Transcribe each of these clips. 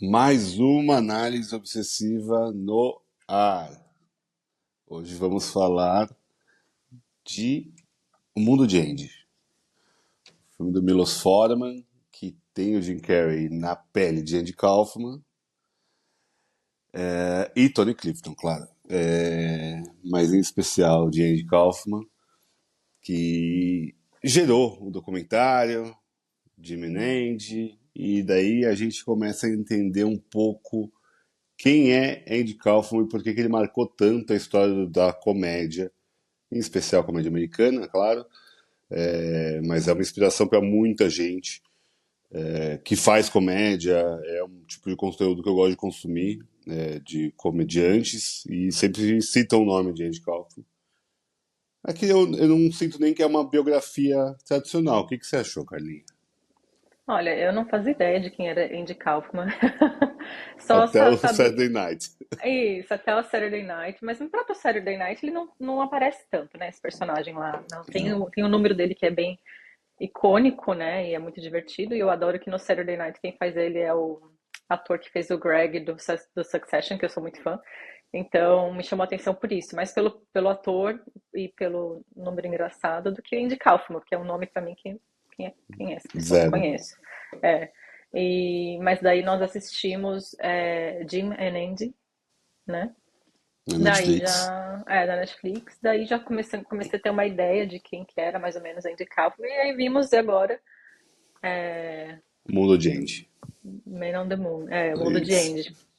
Mais uma análise obsessiva no ar. Hoje vamos falar de O Mundo de Andy, filme do Milos Forman, que tem o Jim Carrey na pele de Andy Kaufman, e Tony Clifton, claro. Mas em especial de Andy Kaufman, que gerou o documentário Jim and Andy, e daí a gente começa a entender um pouco quem é Andy Kaufman e por que ele marcou tanto a história da comédia, em especial a comédia americana, claro, mas é uma inspiração para muita gente que faz comédia, é um tipo de conteúdo que eu gosto de consumir, de comediantes, e sempre citam o nome de Andy Kaufman. Aqui eu não sinto nem que é uma biografia tradicional. O que você achou, Carlinhos? Olha, eu não fazia ideia de quem era Andy Kaufman. Só Até o sabia Saturday Night. isso, até o Saturday Night, mas no próprio Saturday Night ele não aparece tanto, né? Esse personagem lá. Não, Não. tem o número dele que é bem icônico, né? E é muito divertido. E eu adoro que no Saturday Night quem faz ele é o ator que fez o Greg do Succession, que eu sou muito fã. Então me chamou a atenção por isso, mais pelo ator e pelo número engraçado do que Andy Kaufman, que é um nome pra mim que quem é essa pessoa? Não Zero. conheço. É. Mas daí nós assistimos Jim and Andy, né? Na Daí Netflix. já da Netflix, daí já comecei a ter uma ideia de quem que era mais ou menos Andy Kaufman, e aí vimos agora Mundo de Andy. Man on the Moon, o Mundo de Isso. Andy.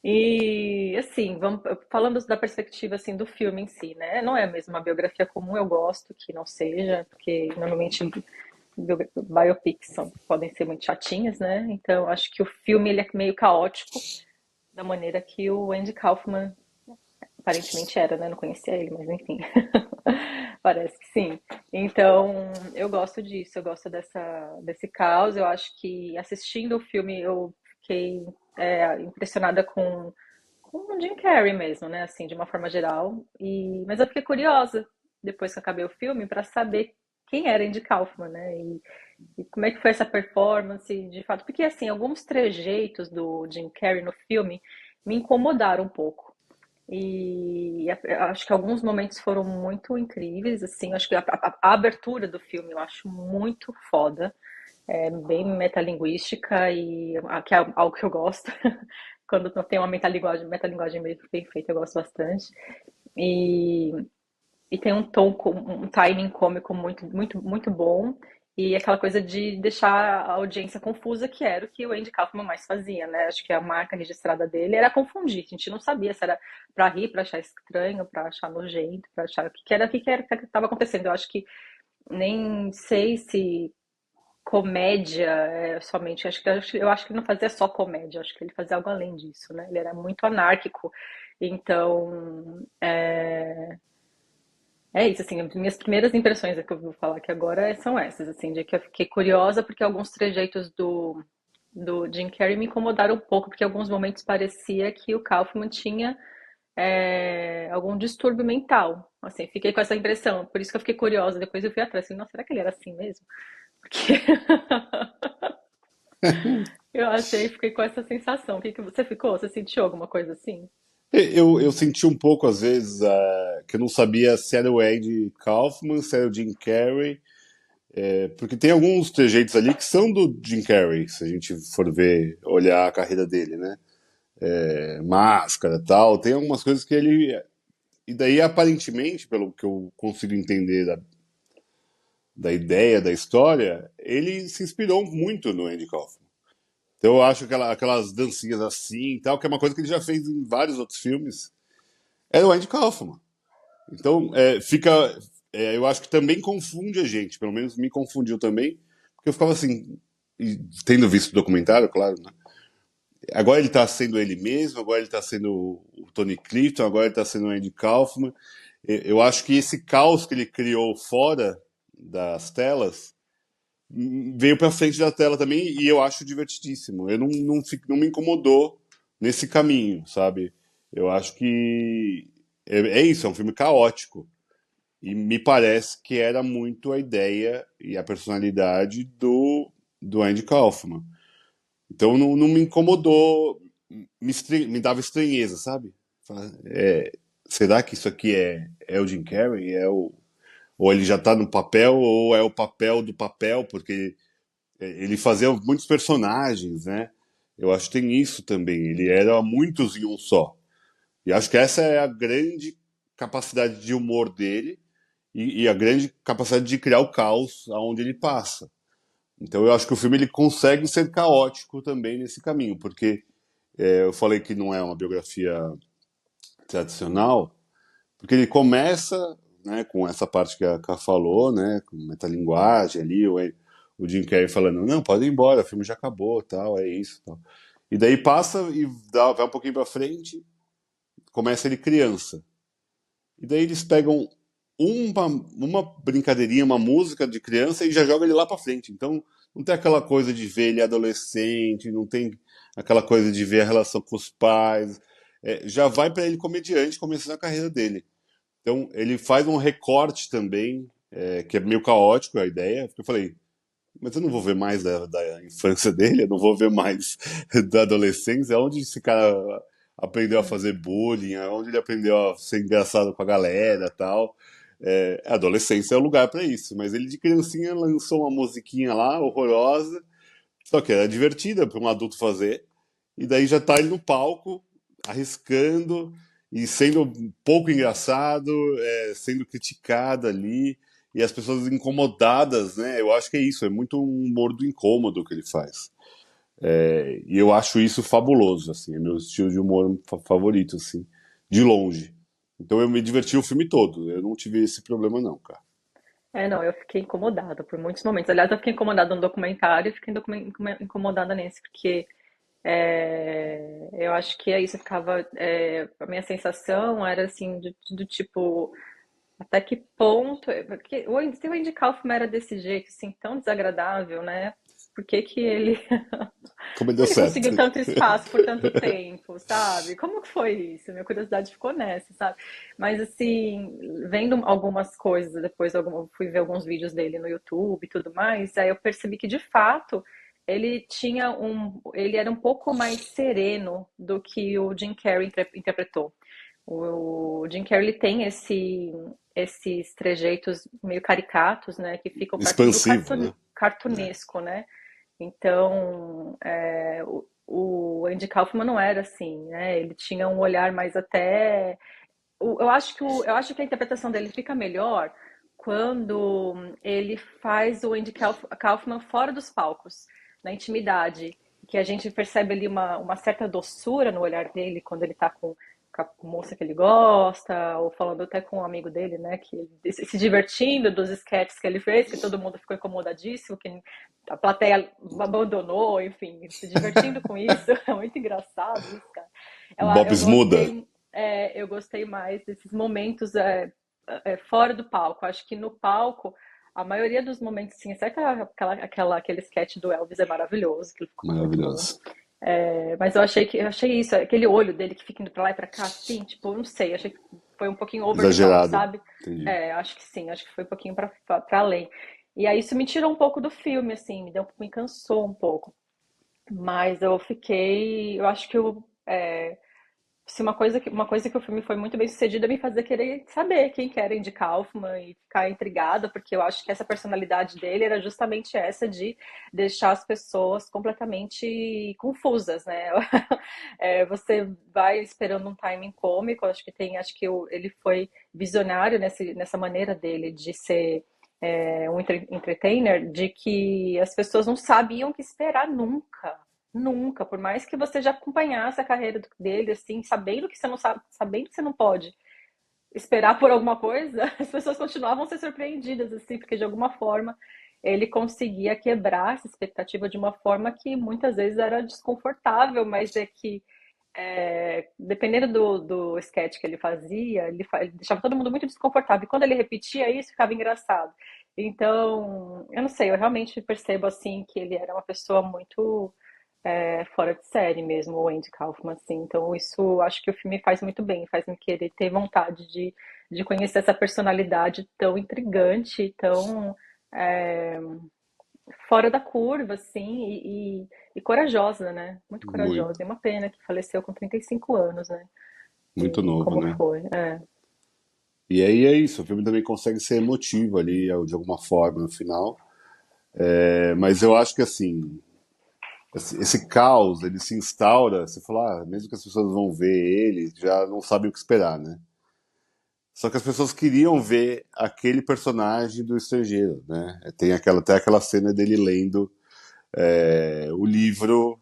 E assim, vamos falando da perspectiva assim do filme em si, né? Não é mesmo uma biografia comum, eu gosto que não seja, porque normalmente biopics podem ser muito chatinhas, né? Então acho que o filme ele é meio caótico da maneira que o Andy Kaufman aparentemente era, né? Não conhecia ele, mas enfim. Parece que sim. Então, eu gosto disso, eu gosto desse caos. Eu acho que assistindo o filme eu fiquei impressionada com o Jim Carrey mesmo, né? Assim, de uma forma geral. Mas eu fiquei curiosa, depois que acabei o filme, para saber quem era Andy Kaufman, né? E como é que foi essa performance, de fato. Porque, assim, alguns trejeitos do Jim Carrey no filme me incomodaram um pouco. Acho que alguns momentos foram muito incríveis, assim, acho que a abertura do filme eu acho muito foda, é bem metalinguística que é algo que eu gosto. Quando tem uma metalinguagem bem feita, eu gosto bastante. E, e tem um timing cômico muito, muito, muito bom. E aquela coisa de deixar a audiência confusa, que era o que o Andy Kaufman mais fazia, né? Acho que a marca registrada dele era confundir. A gente não sabia se era pra rir, pra achar estranho, pra achar nojento, pra achar o que estava acontecendo. Eu acho que nem sei se comédia é somente. Eu acho que ele não fazia só comédia, eu acho que ele fazia algo além disso, né? Ele era muito anárquico. Então, é isso, assim, as minhas primeiras impressões que eu vou falar aqui agora são essas, assim, de que eu fiquei curiosa porque alguns trejeitos do Jim Carrey me incomodaram um pouco, porque em alguns momentos parecia que o Kaufman tinha algum distúrbio mental, assim, fiquei com essa impressão, por isso que eu fiquei curiosa, depois eu fui atrás, assim, nossa, será que ele era assim mesmo? Porque eu achei, fiquei com essa sensação, o que que você ficou? Você sentiu alguma coisa assim? Eu senti um pouco, às vezes, que eu não sabia se era o Andy Kaufman, se era o Jim Carrey, porque tem alguns trejeitos ali que são do Jim Carrey, se a gente for ver, olhar a carreira dele, né? Máscara e tal, tem algumas coisas que ele. E daí, aparentemente, pelo que eu consigo entender da ideia, da história, ele se inspirou muito no Andy Kaufman. Então eu acho que aquelas dancinhas assim e tal, que é uma coisa que ele já fez em vários outros filmes, era o Andy Kaufman. Então, eu acho que também confunde a gente, pelo menos me confundiu também, porque eu ficava assim, e tendo visto o documentário, claro, né? Agora ele tá sendo ele mesmo, agora ele tá sendo o Tony Clifton, agora ele tá sendo o Andy Kaufman. Eu acho que esse caos que ele criou fora das telas veio pra frente da tela também e eu acho divertidíssimo. Eu não me incomodou nesse caminho, sabe? Eu acho que é isso, é um filme caótico. E me parece que era muito a ideia e a personalidade do Andy Kaufman. Então não me incomodou, me dava estranheza, sabe? Será que isso aqui é o Jim Carrey? Ou ele já tá no papel, ou é o papel do papel, porque ele fazia muitos personagens, né? Eu acho que tem isso também. Ele era muitos em um só. E acho que essa é a grande capacidade de humor dele e a grande capacidade de criar o caos aonde ele passa. Então eu acho que o filme ele consegue ser caótico também nesse caminho, porque eu falei que não é uma biografia tradicional, porque ele começa, né, com essa parte que a Ká falou, né, com metalinguagem ali, o Jim Carrey falando, não, pode ir embora, o filme já acabou, tal, é isso, tal. E daí passa e vai um pouquinho pra frente, começa ele criança. E daí eles pegam uma brincadeirinha, uma música de criança e já joga ele lá pra frente. Então não tem aquela coisa de ver ele adolescente, não tem aquela coisa de ver a relação com os pais. Já vai pra ele comediante, começando a carreira dele. Então ele faz um recorte também, que é meio caótico a ideia, porque eu falei, mas eu não vou ver mais da infância dele, eu não vou ver mais da adolescência. Onde esse cara aprendeu a fazer bullying, onde ele aprendeu a ser engraçado com a galera e tal. A adolescência é o lugar para isso, mas ele de criancinha lançou uma musiquinha lá, horrorosa, só que era divertida para um adulto fazer, e daí já tá ele no palco, arriscando e sendo um pouco engraçado, sendo criticado ali, e as pessoas incomodadas, né? Eu acho que é isso, é muito um humor do incômodo que ele faz. E eu acho isso fabuloso, assim, é meu estilo de humor favorito, assim, de longe. Então eu me diverti o filme todo, eu não tive esse problema não, cara. É, não, eu fiquei incomodada por muitos momentos. Aliás, eu fiquei incomodada no documentário e fiquei incomodada nesse, porque eu acho que é isso, ficava. A minha sensação era assim, do tipo, até que ponto. Porque se o Andy Kaufman era desse jeito, assim, tão desagradável, né? Por que que ele Como deu Ele certo. conseguiu tanto espaço por tanto tempo, sabe? Como que foi isso? Minha curiosidade ficou nessa, sabe? Mas assim, vendo algumas coisas, depois fui ver alguns vídeos dele no YouTube e tudo mais, aí eu percebi que de fato ele era um pouco mais sereno do que o Jim Carrey interpretou. O Jim Carrey ele tem esses trejeitos meio caricatos, né, que ficam perto do Expansivo, né? cartunesco, né? Então, o Andy Kaufman não era assim, né? Ele tinha um olhar mais até. Eu acho que a interpretação dele fica melhor quando ele faz o Andy Kaufman fora dos palcos, na intimidade, que a gente percebe ali uma certa doçura no olhar dele quando ele está com a moça que ele gosta, ou falando até com um amigo dele, né, que se divertindo dos sketches que ele fez, que todo mundo ficou incomodadíssimo, que a plateia abandonou, enfim, se divertindo com isso. É muito engraçado isso, cara. Bob Eu Smuda. eu gostei mais desses momentos fora do palco. Acho que no palco, a maioria dos momentos, sim, exceto aquele sketch do Elvis é maravilhoso, que ficou muito bom. Maravilhoso. Mas eu achei isso, aquele olho dele que fica indo pra lá e pra cá, assim, tipo, não sei, achei que foi um pouquinho over the top, Exagerado. sabe? Entendi. Acho que sim, acho que foi um pouquinho pra além. E aí isso me tirou um pouco do filme, assim, me cansou um pouco. Mas eu acho que se uma coisa que o filme foi muito bem sucedido é me fazer querer saber quem que era Andy Kaufman e ficar intrigada, porque eu acho que essa personalidade dele era justamente essa de deixar as pessoas completamente confusas, né? Você vai esperando um timing cômico, acho que ele foi visionário nessa maneira dele de ser um entertainer, de que as pessoas não sabiam o que esperar nunca. Nunca, por mais que você já acompanhasse a carreira dele, assim, sabendo que você não sabe, sabendo que você não pode esperar por alguma coisa, as pessoas continuavam a ser surpreendidas, assim, porque de alguma forma ele conseguia quebrar essa expectativa de uma forma que muitas vezes era desconfortável, mas é que dependendo do sketch que ele fazia, ele deixava todo mundo muito desconfortável. E quando ele repetia isso, ficava engraçado. Então, eu não sei, eu realmente percebo assim que ele era uma pessoa muito fora de série mesmo, o Andy Kaufman, assim. Então, isso acho que o filme faz muito bem, faz me querer ter vontade de conhecer essa personalidade tão intrigante, tão fora da curva, assim, e corajosa, né? Muito corajosa. Muito, E uma pena que faleceu com 35 anos, né? muito novo, Como né? foi. É, E aí é isso, o filme também consegue ser emotivo ali, de alguma forma, no final. Mas eu acho que, assim, esse caos, ele se instaura, você fala, mesmo que as pessoas vão ver ele, já não sabem o que esperar, né? Só que as pessoas queriam ver aquele personagem do estrangeiro, né? Tem até aquela cena dele lendo o livro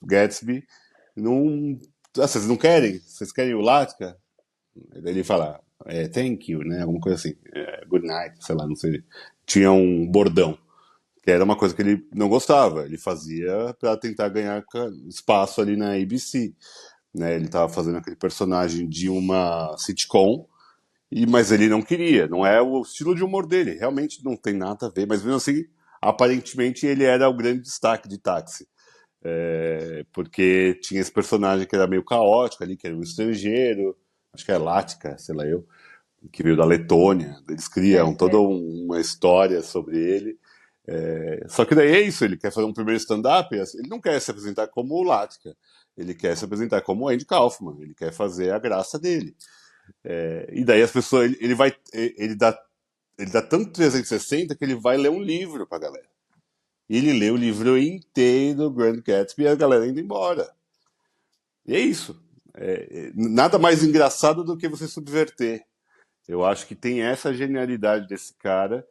Gatsby. Num, vocês não querem? Vocês querem o Latka? Daí ele fala, thank you, né? Alguma coisa assim, good night, sei lá, não sei. Tinha um bordão, que era uma coisa que ele não gostava. Ele fazia para tentar ganhar espaço ali na ABC. Né? Ele estava fazendo aquele personagem de uma sitcom, mas ele não queria, não é o estilo de humor dele, realmente não tem nada a ver, mas mesmo assim, aparentemente ele era o grande destaque de Táxi. Porque tinha esse personagem que era meio caótico ali, que era um estrangeiro, acho que é Lática, sei lá eu, que veio da Letônia. Eles criam toda é. uma história sobre ele. Só que daí é isso, ele quer fazer um primeiro stand-up, ele não quer se apresentar como o Lática, ele quer se apresentar como o Andy Kaufman, ele quer fazer a graça dele. E daí as pessoas, ele dá tanto 360 que ele vai ler um livro pra galera. E ele lê o livro inteiro do Grand Gatsby e a galera indo embora. E é isso. Nada mais engraçado do que você subverter. Eu acho que tem essa genialidade desse cara.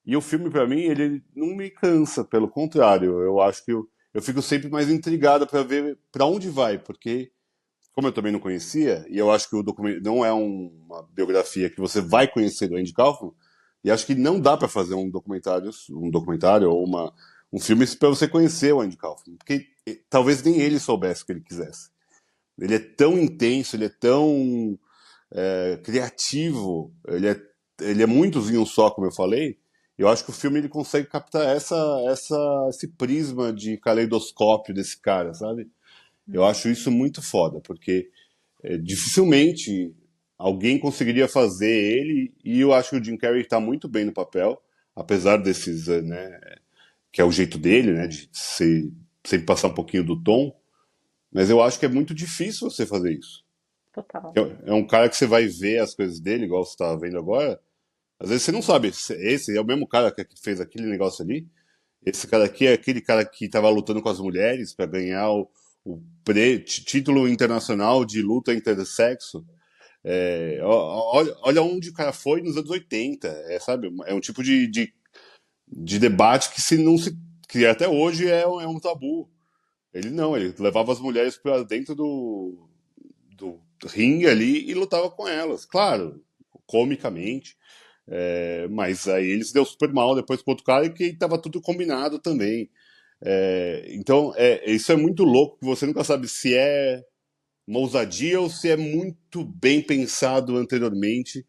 E o filme, pra mim, ele não me cansa, pelo contrário. Eu acho que eu fico sempre mais intrigado pra ver pra onde vai, porque, como eu também não conhecia, e eu acho que o documento não é uma biografia que você vai conhecer do Andy Kaufman, e acho que não dá pra fazer um documentário ou um filme pra você conhecer o Andy Kaufman, porque talvez nem ele soubesse o que ele quisesse. Ele é tão intenso, ele é tão criativo, ele é muitos em um só, como eu falei. Eu acho que o filme ele consegue captar esse prisma de caleidoscópio desse cara, sabe? Eu Uhum. acho isso muito foda, porque dificilmente alguém conseguiria fazer ele, e eu acho que o Jim Carrey está muito bem no papel, apesar desses, né, que é o jeito dele, né, de sempre passar um pouquinho do tom, mas eu acho que é muito difícil você fazer isso. Total. É um cara que você vai ver as coisas dele, igual você estava vendo agora. Às vezes você não sabe, esse é o mesmo cara que fez aquele negócio ali. Esse cara aqui é aquele cara que estava lutando com as mulheres para ganhar o título internacional de luta intersexo. Olha onde o cara foi nos anos 80, sabe? É um tipo de debate que se não se que até hoje é um tabu. Ele não, ele levava as mulheres para dentro do ringue ali e lutava com elas. Claro, comicamente, mas aí ele se deu super mal depois com outro cara e que estava tudo combinado também. Então, isso é muito louco, que você nunca sabe se é uma ousadia ou se é muito bem pensado anteriormente,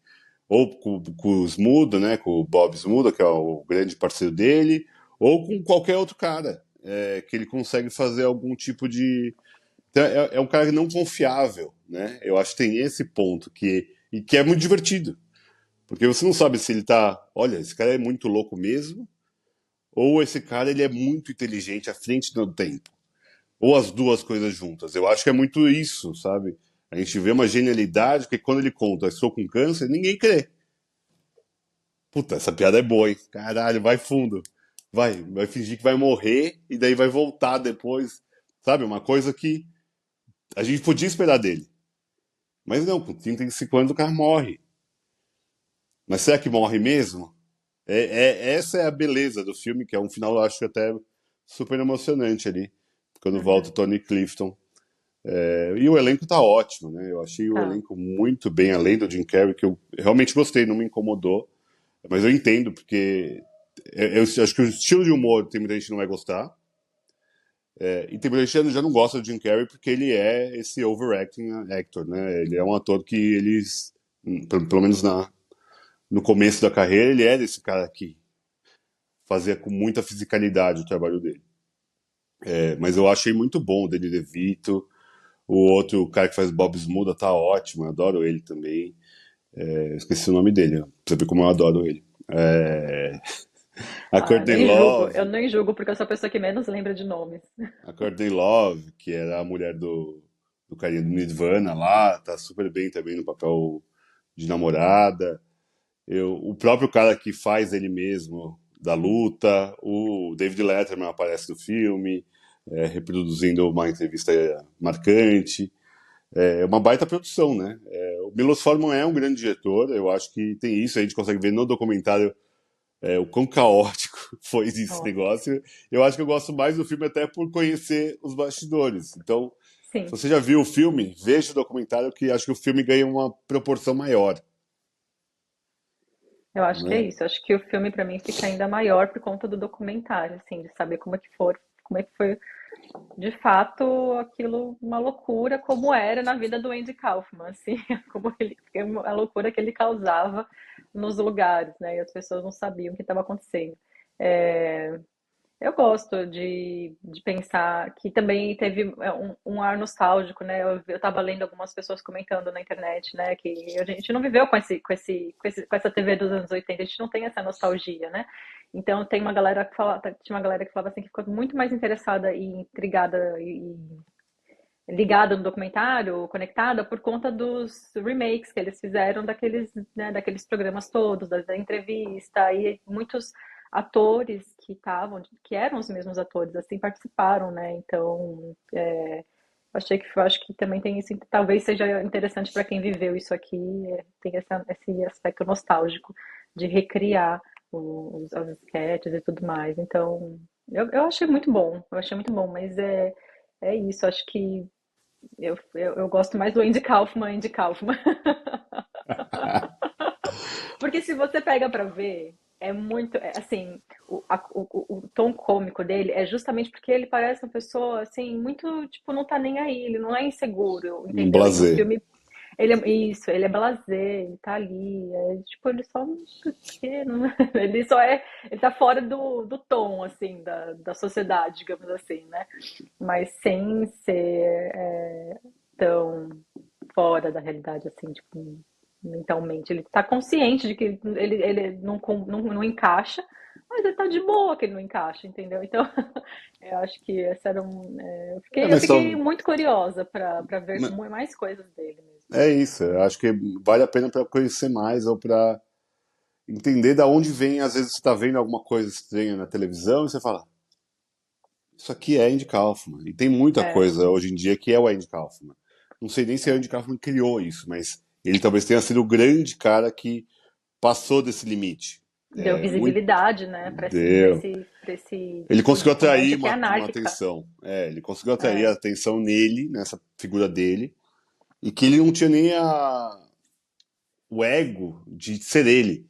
ou com o Smudo, né, com o Bob Smudo, que é o grande parceiro dele, ou com qualquer outro cara, que ele consegue fazer algum tipo de. Então, é um cara não confiável, né? Eu acho que tem esse ponto que é muito divertido. Porque você não sabe se ele tá, olha, esse cara é muito louco mesmo, ou esse cara ele é muito inteligente à frente do tempo. Ou as duas coisas juntas. Eu acho que é muito isso, sabe? A gente vê uma genialidade que quando ele conta, estou com câncer, ninguém crê. Puta, essa piada é boa, hein? Caralho, vai fundo. Vai fingir que vai morrer e daí vai voltar depois. Sabe? Uma coisa que a gente podia esperar dele. Mas não, com 35 anos o cara morre. Mas será que morre mesmo? Essa é a beleza do filme, que é um final, eu acho até super emocionante ali, quando volta o Uhum. Tony Clifton. E o elenco tá ótimo, né? Eu achei o Tá. elenco muito bem, além do Jim Carrey, que eu realmente gostei, não me incomodou. Mas eu entendo, porque eu acho que o estilo de humor tem muita gente que não vai gostar. E tem muita gente que já não gosta do Jim Carrey porque ele é esse overacting actor, né? Ele é um ator que eles, pelo menos no começo da carreira, ele era esse cara que fazia com muita fisicalidade o trabalho dele. Mas eu achei muito bom o Danny DeVito. O outro o cara que faz Bob Smuda tá ótimo, eu adoro ele também. Esqueci o nome dele, ó, pra você ver como eu adoro ele. A Ah, Courtney eu Love, nem julgo porque eu sou a pessoa que menos lembra de nomes. a Courtney Love, que era a mulher do carinha do Nirvana lá, tá super bem também no papel de namorada. O próprio cara que faz ele mesmo da luta, o David Letterman aparece no filme, reproduzindo uma entrevista marcante. É uma baita produção, né? O Milos Forman é um grande diretor, eu acho que tem isso, a gente consegue ver no documentário o quão caótico foi esse Nossa, negócio. Eu acho que eu gosto mais do filme até por conhecer os bastidores. Então, se sim, você já viu o filme, veja o documentário, que acho que o filme ganha uma proporção maior, eu acho que é né? isso. Eu acho que o filme pra mim fica ainda maior por conta do documentário, assim, de saber como é que foi de fato aquilo uma loucura como era na vida do Andy Kaufman, assim, como ele, a loucura que ele causava nos lugares, né? E as pessoas não sabiam o que estava acontecendo. É, eu gosto de pensar que também teve um ar nostálgico, né? Eu tava lendo algumas pessoas comentando na internet, né? Que a gente não viveu com essa TV dos anos 80, a gente não tem essa nostalgia, né? Então tem uma galera que fala, tinha uma galera que falava assim que ficou muito mais interessada e intrigada e ligada no documentário, conectada por conta dos remakes que eles fizeram daqueles, né, daqueles programas todos, da entrevista, e muitos atores que estavam, que eram os mesmos atores, assim, participaram, né? Então, eu acho que também tem isso, talvez seja interessante para quem viveu isso aqui, tem esse aspecto nostálgico de recriar as sketches e tudo mais. Então, eu achei muito bom, eu achei muito bom, mas é isso, acho que eu gosto mais do Andy Kaufman. Porque se você pega pra ver, é muito, assim, o tom cômico dele é justamente porque ele parece uma pessoa, assim, muito, tipo, não tá nem aí, ele não é inseguro, Um entendeu? E no blazer. filme, isso, ele é blasé, ele tá ali, tipo, ele só, que não- ele só é, ele tá fora do tom, assim, da sociedade, digamos assim, né? Mas sem ser tão fora da realidade, assim, tipo, mentalmente. Ele tá consciente de que ele não encaixa, mas ele tá de boa que ele não encaixa, entendeu? Então, eu acho que esse era um. Eu Mas só, fiquei muito curiosa para ver mais coisas dele mesmo. é isso. Eu acho que vale a pena para conhecer mais ou para entender da onde vem. Às vezes você está vendo alguma coisa estranha na televisão e você fala: Isso aqui é Andy Kaufman. E tem muita É, coisa hoje em dia que é o Andy Kaufman. Não sei nem se o Andy Kaufman criou isso, mas ele talvez tenha sido o grande cara que passou desse limite. deu Muito visibilidade, né, deu. pra esse Ele tipo de conseguiu atrair comédia que é uma anárquica. atenção. Ele conseguiu atrair a É, atenção nele, nessa figura dele, e que ele não tinha nem o ego de ser ele.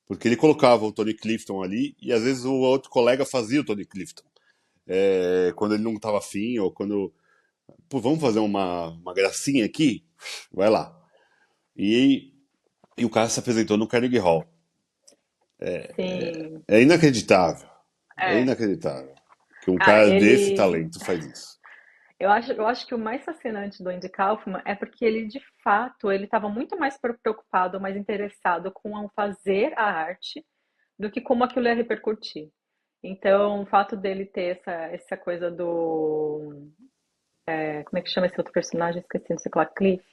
Porque ele colocava o Tony Clifton ali e às vezes o outro colega fazia o Tony Clifton. Quando ele não estava afim, ou quando. Pô, vamos fazer uma gracinha aqui? Vai lá. E, e o cara se apresentou no Carnegie Hall. sim. É inacreditável. É É. inacreditável que um Cara, cara desse ele. talento faz isso. Eu acho que o mais fascinante do Andy Kaufman é porque ele, de fato, ele estava muito mais preocupado, mais interessado com o fazer a arte do que como aquilo ia repercutir. Então, o fato dele ter essa coisa do. Como é que chama esse outro personagem? Esqueci, não sei lá, Cliff,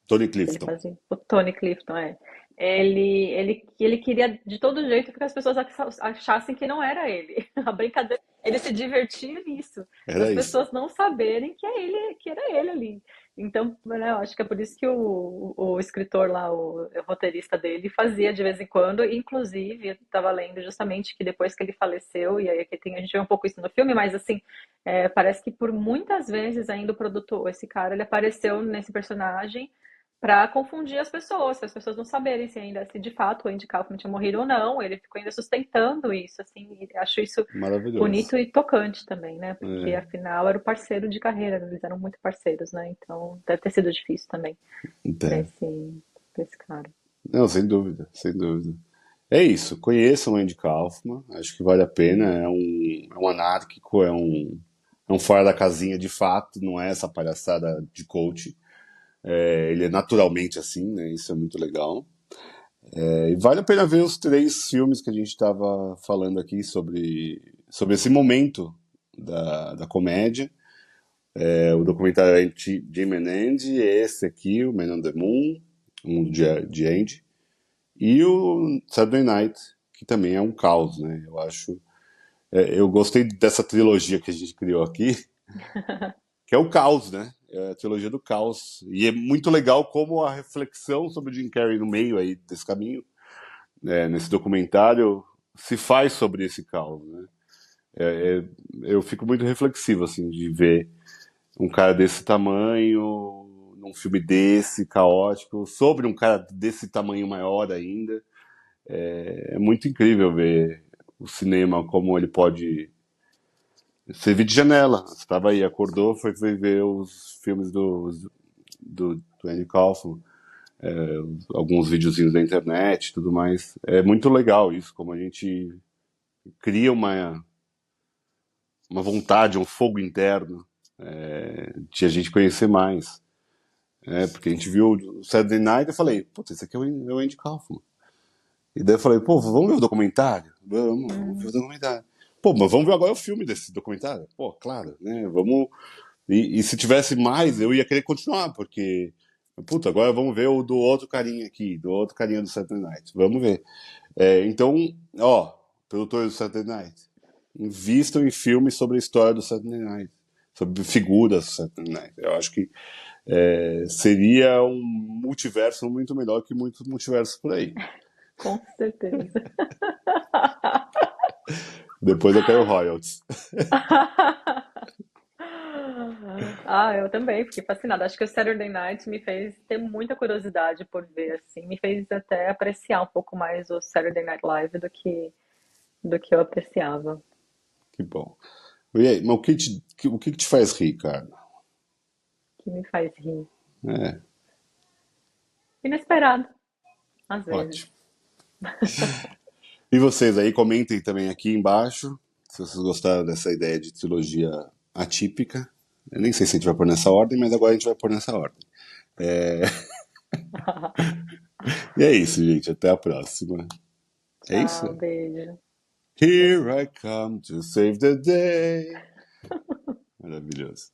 Tony que ele Clifton. fazia. O Tony Clifton, é. Ele queria de todo jeito que as pessoas achassem que não era ele. A brincadeira, ele se divertia nisso, Era das isso. pessoas não saberem que é ele, que era ele ali. Então, né, eu acho que é por isso que o escritor lá, o roteirista dele, fazia de vez em quando. Inclusive, eu estava lendo justamente que depois que ele faleceu, e aí aqui a gente vê um pouco isso no filme, mas assim, parece que por muitas vezes ainda o produtor, esse cara, ele apareceu nesse personagem para confundir as pessoas, para as pessoas não saberem se ainda, se de fato o Andy Kaufman tinha morrido ou não. Ele ficou ainda sustentando isso, assim, e acho isso Maravilhoso. bonito e tocante também, né? Porque É, afinal era o parceiro de carreira, eles eram muito parceiros, né? Então deve ter sido difícil também para é. pra esse cara. Não, sem dúvida, sem dúvida. É isso, conheçam o Andy Kaufman, acho que vale a pena. É um anárquico, é um fora da casinha de fato, não é essa palhaçada de coach. Ele é naturalmente assim, né? Isso é muito legal. E vale a pena ver os três filmes que a gente estava falando aqui sobre esse momento da comédia. O documentário é Jim and Andy, esse aqui, o Man on the Moon, o mundo de Andy, e o Saturday Night, que também é um caos, né? Eu acho. Eu gostei dessa trilogia que a gente criou aqui, que é o caos, né? É a trilogia do caos. E é muito legal como a reflexão sobre o Jim Carrey no meio aí desse caminho, nesse documentário, se faz sobre esse caos, né? É, é, eu fico muito reflexivo, assim, de ver um cara desse tamanho, num filme desse, caótico, sobre um cara desse tamanho maior ainda. É muito incrível ver o cinema, como ele pode servir de janela. Você estava aí, acordou, foi ver os filmes do Andy Kaufman, alguns videozinhos da internet e tudo mais. É muito legal isso, como a gente cria uma vontade, um fogo interno de a gente conhecer mais. Porque a gente viu o Saturday Night e eu falei, putz, esse aqui é o Andy Kaufman. E daí eu falei, pô, vamos ver o documentário? Vamos ver o Uhum. documentário. Pô, mas vamos ver agora o filme desse documentário? Pô, claro, né? Vamos. E se tivesse mais, eu ia querer continuar, porque. Puta, agora vamos ver o do outro carinha aqui, do outro carinha do Saturday Night. Vamos ver. Então, ó, produtores do Saturday Night, invistam em filmes sobre a história do Saturday Night, sobre figuras do Saturday Night. Eu acho que seria um multiverso muito melhor que muitos multiversos por aí. Com certeza. Depois eu quero royalties. Ah, eu também fiquei fascinada. Acho que o Saturday Night me fez ter muita curiosidade por ver, assim, me fez até apreciar um pouco mais o Saturday Night Live do que eu apreciava. Que bom. E aí, mas o que que te faz rir, cara? Que me faz rir. É, Inesperado, às vezes. ótimo. E vocês aí, comentem também aqui embaixo se vocês gostaram dessa ideia de trilogia atípica. Eu nem sei se a gente vai pôr nessa ordem, mas agora a gente vai pôr nessa ordem. E é isso, gente. Até a próxima. É isso? Tchau, beijo. Here Beijo. I come to save the day. Maravilhoso.